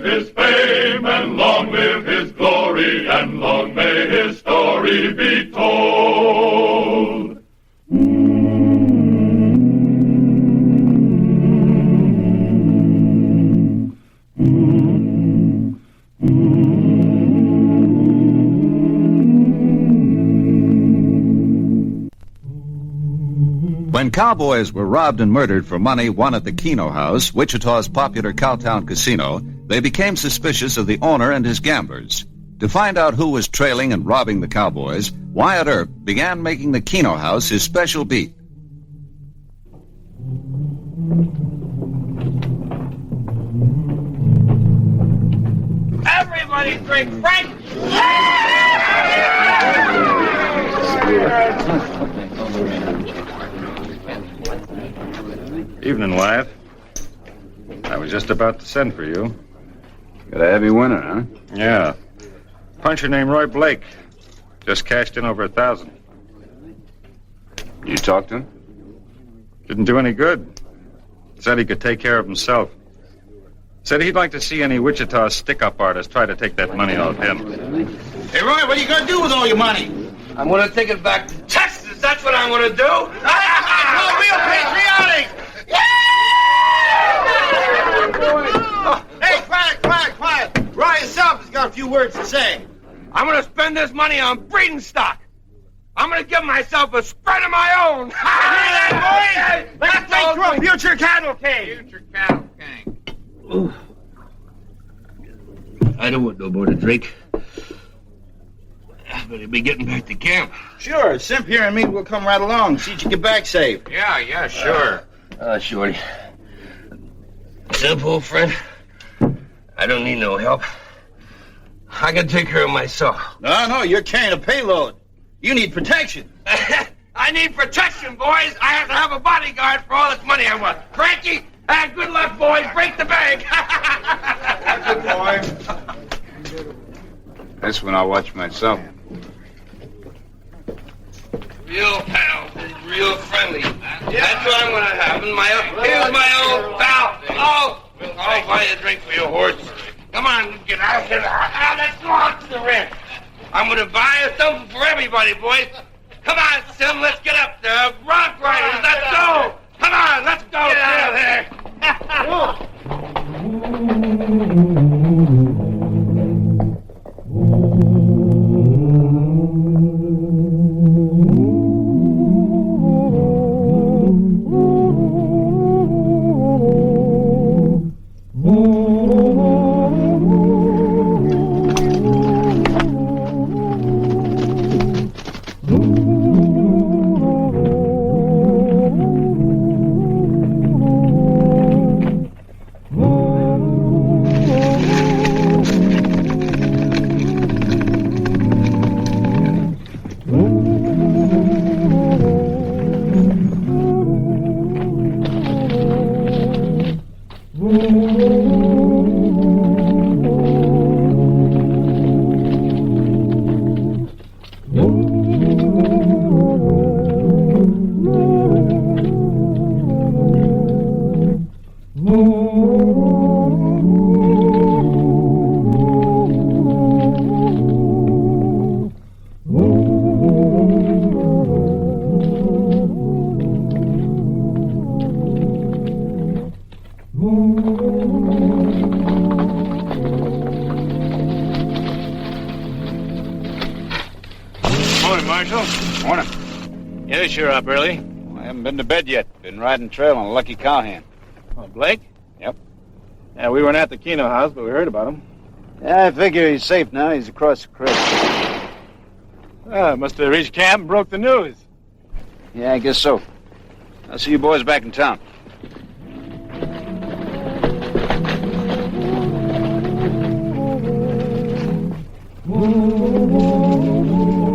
live his fame, and long live his glory, and long may his story be told. When cowboys were robbed and murdered for money won at the Keno House, Wichita's popular cowtown casino, they became suspicious of the owner and his gamblers. To find out who was trailing and robbing the cowboys, Wyatt Earp began making the Keno House his special beat. Everybody drink Frank! Evening, Wyatt. I was just about to send for you. Got a heavy winner, huh? Yeah. Puncher named Roy Blake. Just cashed in over 1,000. You talked to him? Didn't do any good. Said he could take care of himself. Said he'd like to see any Wichita stick-up artist try to take that money off him. Hey, Roy, what are you going to do with all your money? I'm going to take it back to Texas. That's what I'm going to do. Oh, real patriotic! Oh, hey, quiet. Roy himself has got a few words to say. I'm going to spend this money on breeding stock. I'm going to give myself a spread of my own. Hear that, boys? Let's make for a future cattle king. Future cattle king. Ooh. I don't want no more to drink. I better be getting back to camp. Sure, Simp here and me will come right along. See that you get back safe. Yeah, sure. Shorty. Simp, old friend, I don't need no help. I can take care of myself. No, you're carrying a payload. You need protection. I need protection, boys. I have to have a bodyguard for all this money I want. Frankie, good luck, boys. Break the bank. Good boy. This one I'll watch myself. Real pal, real friendly. That's what I'm going to have. Here's my old pal. I'll buy you a drink for your horse. Come on, get out of here. Let's go out to the ranch. I'm going to buy something for everybody, boys. Come on, Sim, let's get up there. Rock riders, let's go. Come on, let's go. Get out of there. Yes, you're up early. Well, I haven't been to bed yet. Been riding trail on a lucky cowhand. Oh, Blake? Yep. Yeah, we weren't at the Keno House, but we heard about him. Yeah, I figure he's safe now. He's across the creek. Must have reached camp and broke the news. Yeah, I guess so. I'll see you boys back in town.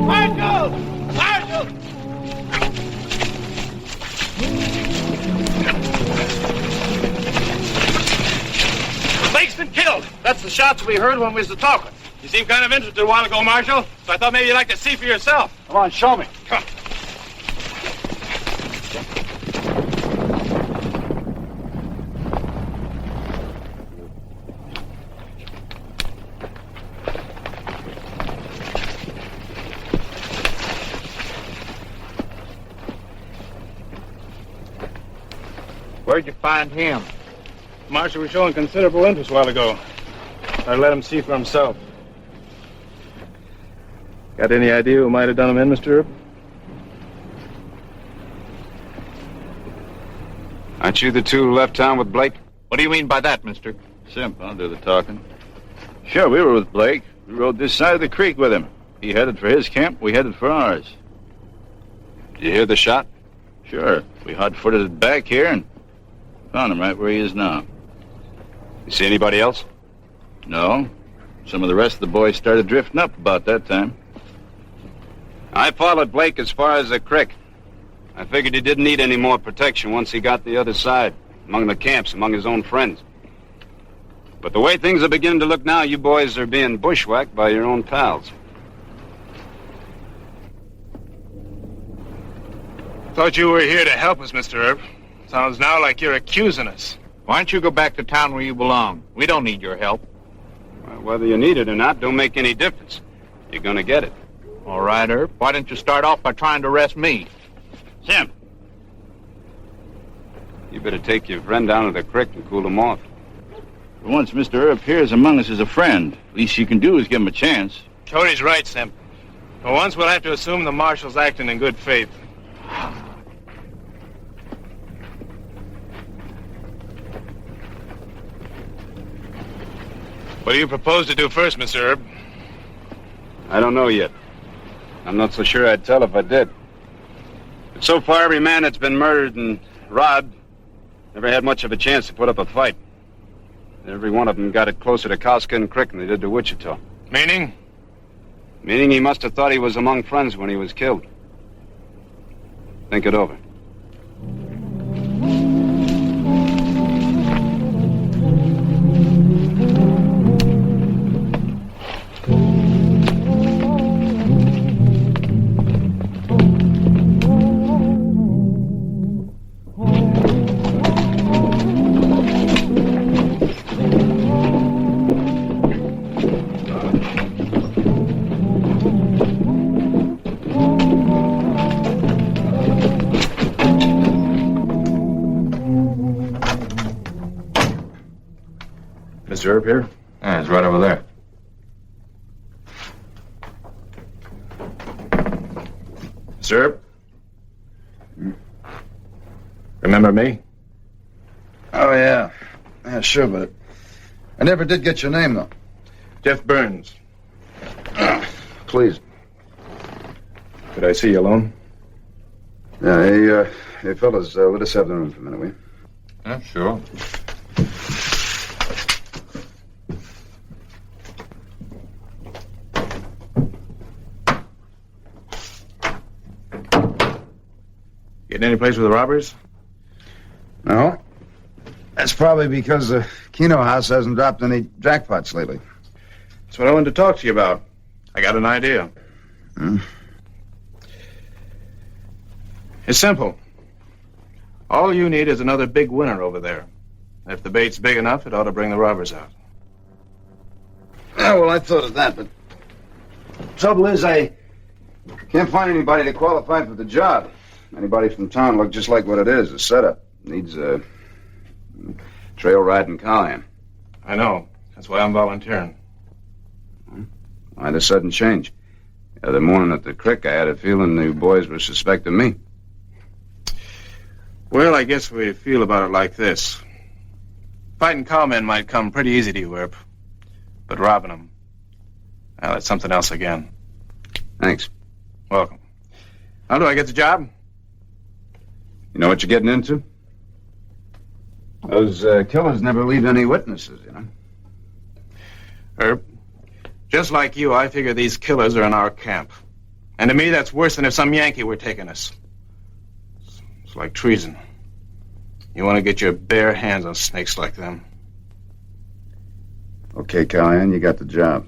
Marshal! Blake's been killed. That's the shots we heard when we was talking. You seemed kind of interested a while ago, Marshal, so I thought maybe you'd like to see for yourself. Come on, show me. Come. Where'd you find him? Marshal was showing considerable interest a while ago. I let him see for himself. Got any idea who might have done him in, Mr. Earp? Aren't you the two who left town with Blake? What do you mean by that, mister? Simp, I'll do the talking. Sure, we were with Blake. We rode this side of the creek with him. He headed for his camp, we headed for ours. Did you hear the shot? Sure. We hot-footed it back here and found him right where he is now. You see anybody else? No. Some of the rest of the boys started drifting up about that time. I followed Blake as far as the creek. I figured he didn't need any more protection once he got the other side, among the camps, among his own friends. But the way things are beginning to look now, you boys are being bushwhacked by your own pals. Thought you were here to help us, Mr. Earp. Sounds now like you're accusing us. Why don't you go back to town where you belong? We don't need your help. Well, whether you need it or not don't make any difference. You're gonna get it. All right, Earp. Why didn't you start off by trying to arrest me? Simp. You better take your friend down to the creek and cool him off. For once Mr. Earp appears among us as a friend. Least you can do is give him a chance. Cody's right, Simp. For once, we'll have to assume the marshal's acting in good faith. What do you propose to do first, Mr. Earp? I don't know yet. I'm not so sure I'd tell if I did. But so far, every man that's been murdered and robbed never had much of a chance to put up a fight. Every one of them got it closer to Cowskin Creek than they did to Wichita. Meaning? Meaning he must have thought he was among friends when he was killed. Think it over. Mr. Earp here? Yeah, it's right over there. Mr. Earp? Remember me? Oh, yeah. Yeah, sure, but I never did get your name, though. Jeff Burns. Please. Could I see you alone? Yeah, hey, fellas, let us have the room for a minute, will you? Yeah, sure. Getting any place with the robbers? No. That's probably because the Keno House hasn't dropped any jackpots lately. That's what I wanted to talk to you about. I got an idea. It's simple. All you need is another big winner over there. If the bait's big enough, it ought to bring the robbers out. Yeah, well, I thought of that, but trouble is I can't find anybody to qualify for the job. Anybody from town look just like what it is, a setup. Needs a trail riding cowhand. I know. That's why I'm volunteering. Why the sudden change? The other morning at the creek, I had a feeling the boys were suspecting me. Well, I guess we feel about it like this. Fighting cowmen might come pretty easy to you, Earp. But robbing them, well, that's something else again. Thanks. Welcome. How do I get the job? You know what you're getting into? Those killers never leave any witnesses, you know. Earp, just like you, I figure these killers are in our camp. And to me, that's worse than if some Yankee were taking us. It's like treason. You want to get your bare hands on snakes like them. Okay, Callahan, you got the job.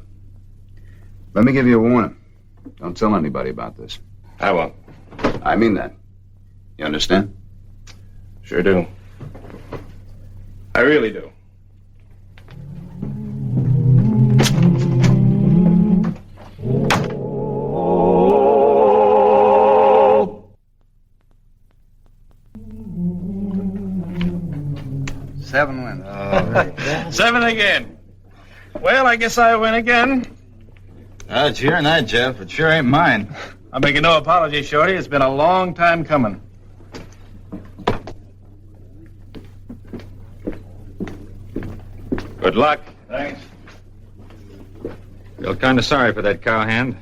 Let me give you a warning. Don't tell anybody about this. I won't. I mean that. You understand? Sure do. I really do. 7 wins. Oh, 7 again. Well, I guess I win again. It's your night, Jeff. It sure ain't mine. I'm making no apology, Shorty. It's been a long time coming. Good luck. Thanks. Feel kind of sorry for that cowhand.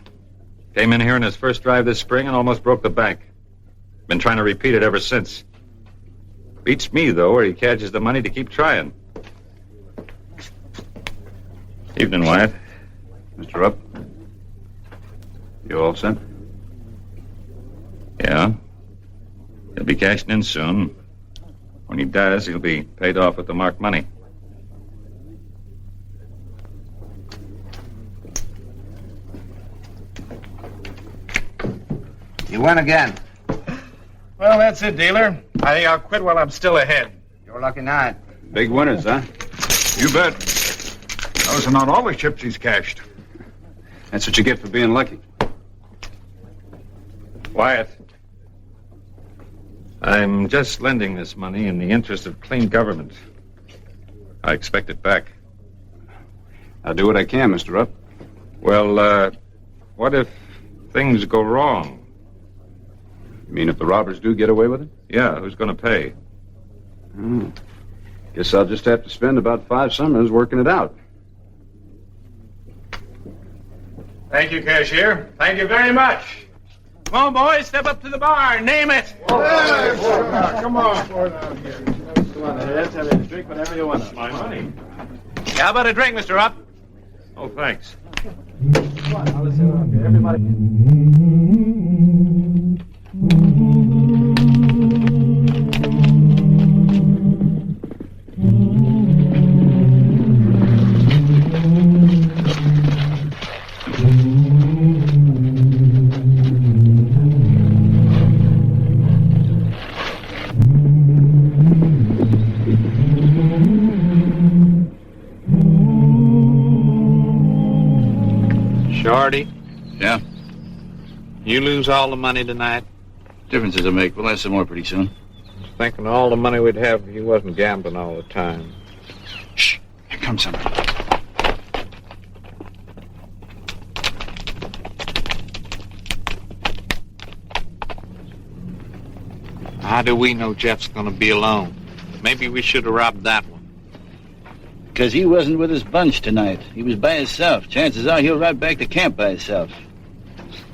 Came in here in his first drive this spring and almost broke the bank. Been trying to repeat it ever since. Beats me, though, where he catches the money to keep trying. Evening, Wyatt. Mr. Earp. You all set? Yeah. He'll be cashing in soon. When he does, he'll be paid off with the marked money. You win again. Well, that's it, dealer. I think I'll quit while I'm still ahead. Your lucky night. Big winners, huh? You bet. Those are not all the chips he's cashed. That's what you get for being lucky. Wyatt. I'm just lending this money in the interest of clean government. I expect it back. I'll do what I can, Mr. Earp. Well, what if things go wrong? You mean if the robbers do get away with it? Yeah, who's going to pay? Guess I'll just have to spend about 5 summers working it out. Thank you, cashier. Thank you very much. Come on, boys, step up to the bar. Name it. Come on. Come on, let's have a drink whenever you want. My money. How about a drink, Mr. Earp? Oh, thanks. Shorty, Yeah? you lose all the money tonight? Difference does it make? We'll have some more pretty soon. Thinking of all the money we'd have if you wasn't gambling all the time. Shh. Here comes somebody. How do we know Jeff's gonna be alone? Maybe we should have robbed that one. Because he wasn't with his bunch tonight. He was by himself. Chances are he'll ride back to camp by himself.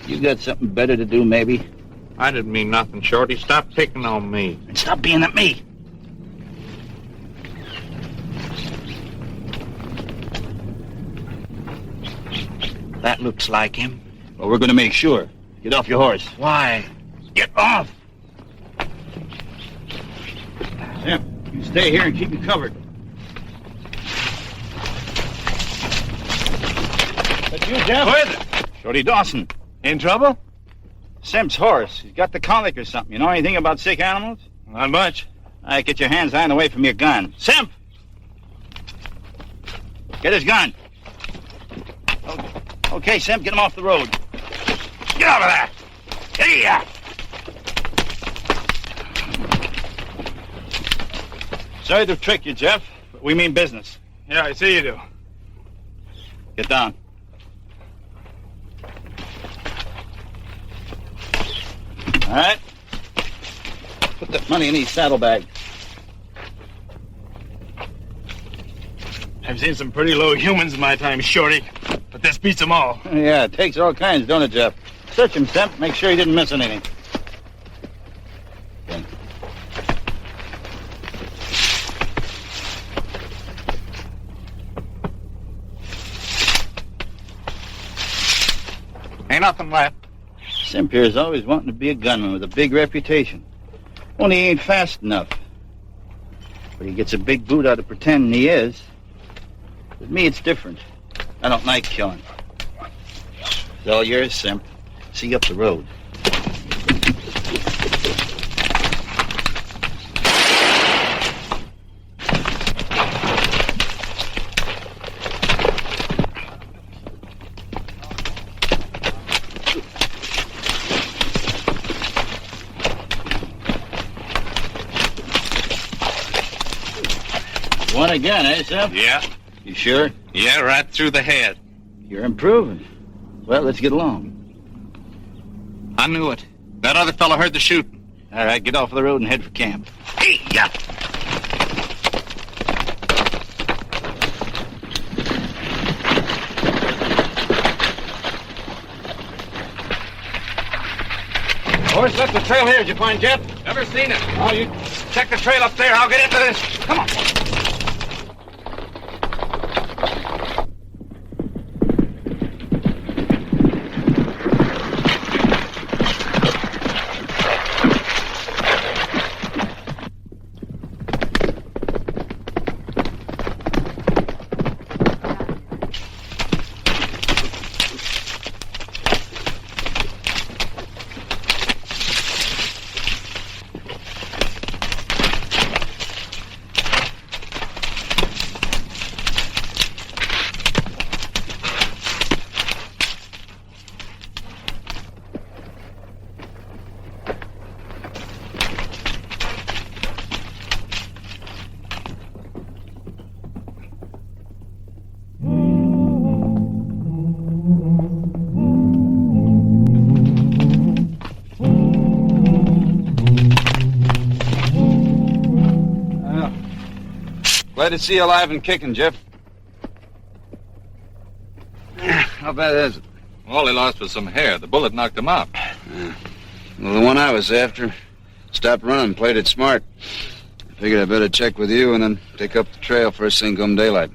You got something better to do, maybe? I didn't mean nothing, Shorty. Stop picking on me. And stop being at me. That looks like him. Well, we're going to make sure. Get off your horse. Why? Get off! Sam, you stay here and keep me covered. That's you, Jeff? Who is it? Shorty Dawson. In trouble? Simp's horse. He's got the colic or something. You know anything about sick animals? Not much. All right, get your hands high and away from your gun. Simp! Get his gun. Okay, Simp, get him off the road. Get out of there! Get here! Sorry to trick you, Jeff, but we mean business. Yeah, I see you do. Get down. All right. Put that money in his saddlebag. I've seen some pretty low humans in my time, Shorty. But this beats them all. Yeah, it takes all kinds, don't it, Jeff? Search him, Simp. Make sure he didn't miss anything. Okay. Ain't nothing left. Simp here's always wanting to be a gunman with a big reputation. Only he ain't fast enough. But he gets a big boot out of pretending he is. With me, it's different. I don't like killing. It's all yours, Simp. See you up the road. my gun, eh, Sep? Yeah. You sure? Yeah, right through the head. You're improving. Well, let's get along. I knew it. That other fellow heard the shooting. All right, get off the road and head for camp. Hey, yeah. Horse left the trail here. Did you find Jeff? Never seen it. Oh, you check the trail up there. I'll get into this. Come on. Glad to see you alive and kicking, Jeff. How bad is it? All he lost was some hair. The bullet knocked him out. Well, the one I was after stopped running and played it smart. I figured I'd better check with you and then take up the trail first thing come daylight.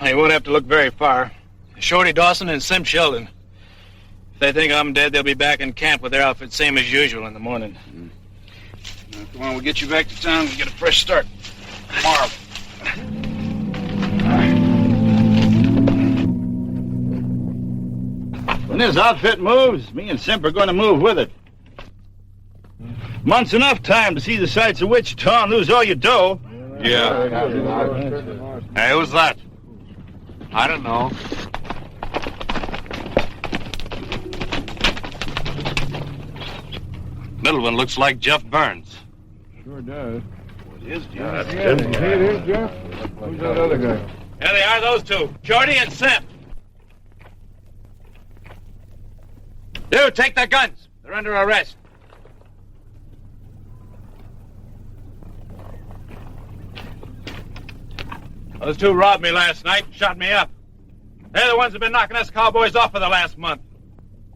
You won't have to look very far. Shorty Dawson and Sim Sheldon. If they think I'm dead, they'll be back in camp with their outfit same as usual in the morning. Now, come on, we'll get you back to town and get a fresh start tomorrow. When this outfit moves, me and Simp are going to move with it. Month's enough time to see the sights of Wichita and lose all your dough. Yeah. Hey, who's that? I don't know. Little one looks like Jeff Burns. Sure does. It is Jeff. It is Jeff? Who's that other guy? There they are, those two. Shorty and Simp. Dude, take their guns. They're under arrest. Those two robbed me last night and shot me up. They're the ones who've been knocking us cowboys off for the last month.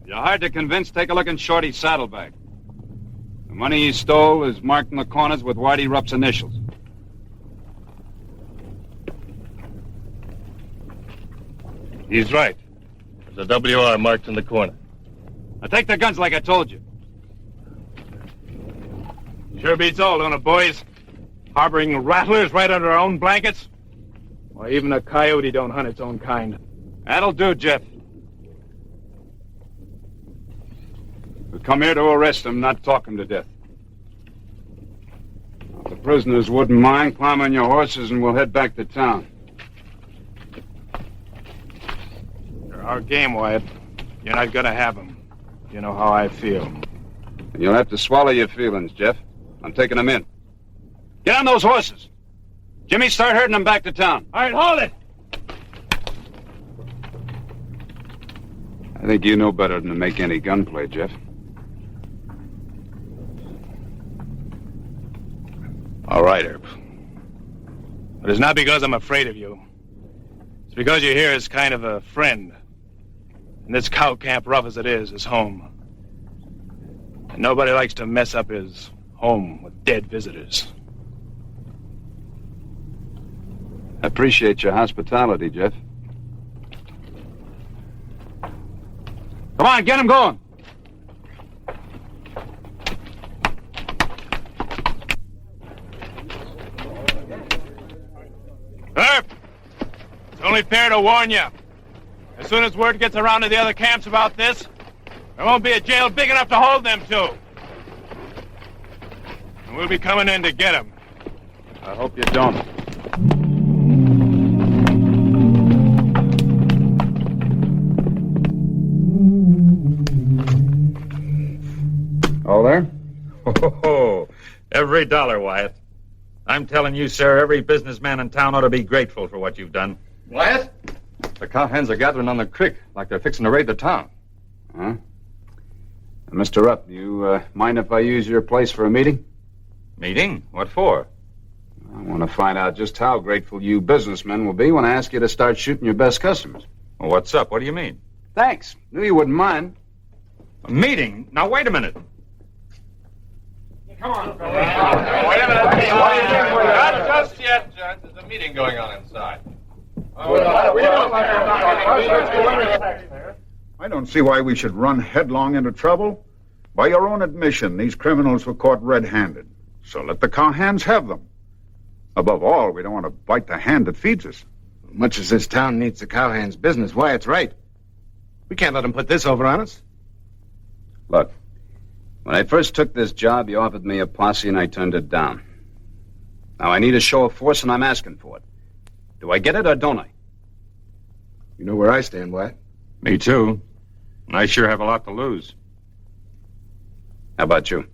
You're hard to convince. Take a look in Shorty's saddlebag. The money he stole is marked in the corners with Whitey Rupp's initials. He's right. There's a WR marked in the corner. Now take their guns like I told you. Sure beats all, don't it, boys? Harboring rattlers right under our own blankets? Why, even a coyote don't hunt its own kind. That'll do, Jeff. We come here to arrest him, not talk him to death. If the prisoners wouldn't mind, climb on your horses and we'll head back to town. They're our game, Wyatt. You're not gonna have them. You know how I feel. And you'll have to swallow your feelings, Jeff. I'm taking them in. Get on those horses. Jimmy, start herding them back to town. All right, hold it! I think you know better than to make any gunplay, Jeff. All right, Earp. But it's not because I'm afraid of you. It's because you're here as kind of a friend. And this cow camp, rough as it is home. And nobody likes to mess up his home with dead visitors. I appreciate your hospitality, Jeff. Come on, get him going. Earp! It's only fair to warn you. As soon as word gets around to the other camps about this, there won't be a jail big enough to hold them two. And we'll be coming in to get them. I hope you don't. All there? Oh, every dollar, Wyatt. I'm telling you, sir, every businessman in town ought to be grateful for what you've done. Wyatt? The cowhands are gathering on the creek like they're fixing to raid the town. Huh? Mr. Earp, do you mind if I use your place for a meeting? Meeting? What for? I want to find out just how grateful you businessmen will be when I ask you to start shooting your best customers. Well, what's up? What do you mean? Thanks. Knew you wouldn't mind. A meeting? Now, wait a minute. Come on. Wait a minute. Not just yet, Judge. There's a meeting going on inside. I don't see why we should run headlong into trouble. By your own admission, these criminals were caught red-handed. So let the cowhands have them. Above all, we don't want to bite the hand that feeds us. Much as this town needs the cowhands' business, Wyatt's right. We can't let them put this over on us. Look, when I first took this job, you offered me a posse and I turned it down. Now I need a show of force and I'm asking for it. Do I get it or don't I? You know where I stand, Wyatt. Me too. And I sure have a lot to lose. How about you?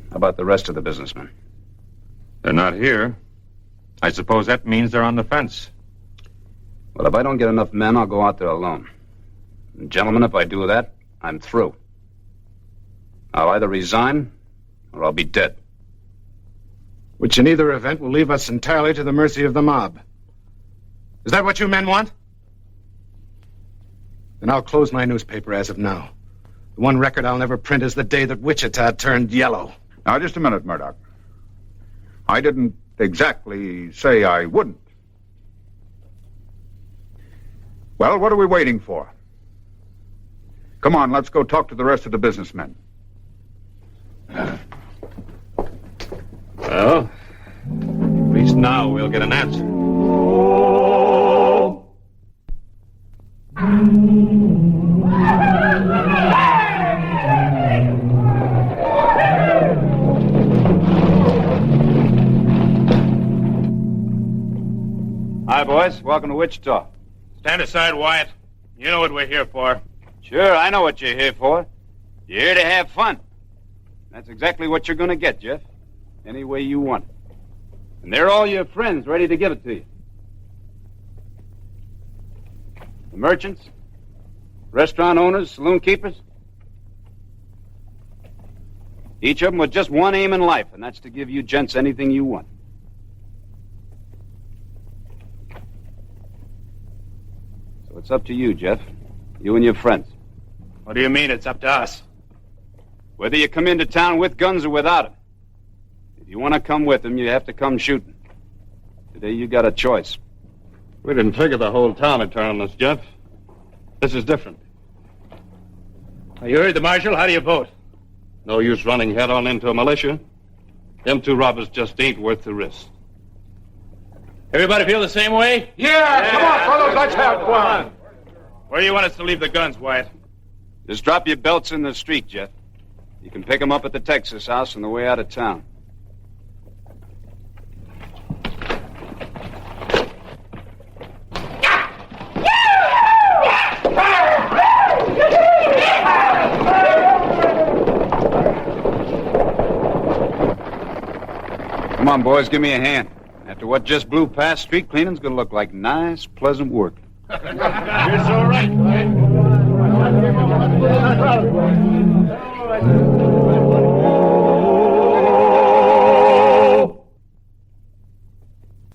How about the rest of the businessmen? They're not here. I suppose that means they're on the fence. Well, if I don't get enough men, I'll go out there alone. And gentlemen, if I do that, I'm through. I'll either resign or I'll be dead. Which in either event will leave us entirely to the mercy of the mob. Is that what you men want? Then I'll close my newspaper as of now. The one record I'll never print is the day that Wichita turned yellow. Now, just a minute, Murdoch. I didn't exactly say I wouldn't. Well, what are we waiting for? Come on, let's go talk to the rest of the businessmen. Well, at least now we'll get an answer. Hi, boys. Welcome to Wichita. Stand aside, Wyatt. You know what we're here for. Sure, I know what you're here for. You're here to have fun. That's exactly what you're going to get, Jeff. Any way you want it. And they're all your friends ready to give it to you. The merchants, restaurant owners, saloon keepers. Each of them with just one aim in life, and that's to give you gents anything you want. So it's up to you, Jeff. You and your friends. What do you mean it's up to us? Whether you come into town with guns or without them. If you want to come with them, you have to come shooting. Today you got a choice. We didn't figure the whole town would turn on us, Jeff. This is different. Now, you heard the marshal. How do you vote? No use running head on into a militia. Them two robbers just ain't worth the risk. Everybody feel the same way? Yeah! Come on, fellows, let's have fun! Where do you want us to leave the guns, Wyatt? Just drop your belts in the street, Jeff. You can pick them up at the Texas house on the way out of town. Come on, boys, give me a hand. After what just blew past, street cleaning's gonna look like nice, pleasant work. You're so right, Wyatt.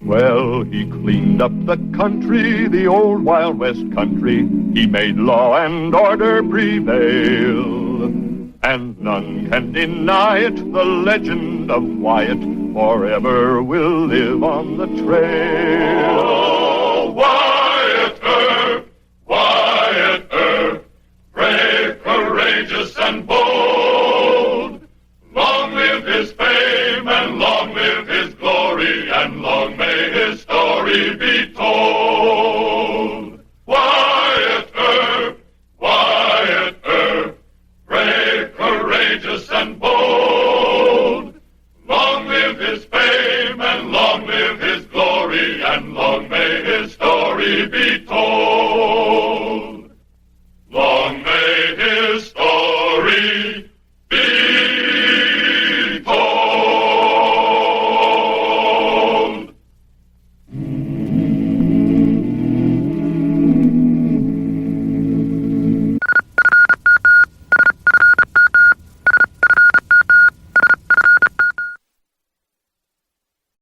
Well, he cleaned up the country, the old Wild West country. He made law and order prevail. And none can deny it, the legend of Wyatt forever will live on the trail. Oh, Wyatt Earp, brave, courageous, and bold.